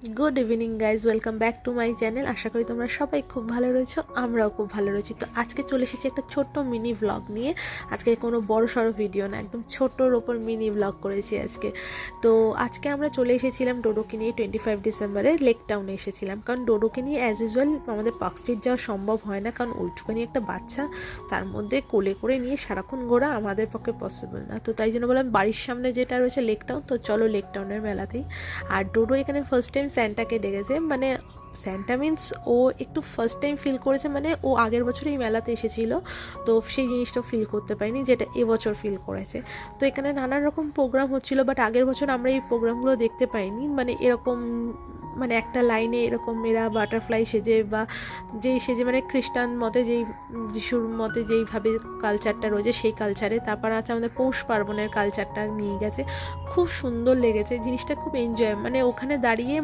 Good evening guys welcome back to my channel. आशा करी তোমরা সবাই খুব ভালো রয়েছো, আমরাও খুব ভালো রয়েছি। তো আজকে চলে এসেছি একটা ছোট্ট মিনি ব্লগ নিয়ে। আজকে কোনো বড় সড়ো ভিডিও না, একদম ছোট্টোর ওপর মিনি ব্লগ করেছি আজকে। তো আজকে আমরা চলে এসেছিলাম ডোডোকে নিয়ে 25 ডিসেম্বরে লেক টাউনে এসেছিলাম, কারণ ডোডোকে নিয়ে অ্যাজ ইউজুয়াল আমাদের পার্ক স্ট্রিট যাওয়া সম্ভব হয় না, কারণ ওইটুখানি একটা বাচ্চা, তার মধ্যে কোলে করে নিয়ে সারাক্ষণ ঘোরা আমাদের পক্ষে পসিবল না। তো তাই জন্য বললাম বাড়ির সামনে যেটা রয়েছে লেক টাউন, তো চলো লেক টাউনের মেলাতেই। আর ডোডো এখানে ফার্স্ট টাইম স্যান্টাকে দেখেছে, মানে স্যান্টা মিন্স ও একটু ফার্স্ট টাইম ফিল করেছে, মানে ও আগের বছর এই মেলাতে এসেছিল, তো সেই জিনিসটা ফিল করতে পারিনি যেটা এবছর ফিল করেছে। তো এখানে নানান রকম প্রোগ্রাম হচ্ছিল, বাট আগের বছর আমরা এই প্রোগ্রামগুলো দেখতে পাইনি। মানে এরকম মানে একটা লাইনে এরকম এরা বাটারফ্লাই সেজে বা যেই সেজে, মানে খ্রিস্টান মতে যেই যিশুর মতে যেইভাবে কালচারটা রয়েছে সেই কালচারে। তারপর আছে আমাদের পৌষ পার্বণের কালচারটা নিয়ে গেছে, খুব সুন্দর লেগেছে জিনিসটা, খুব এনজয়, মানে ওখানে দাঁড়িয়ে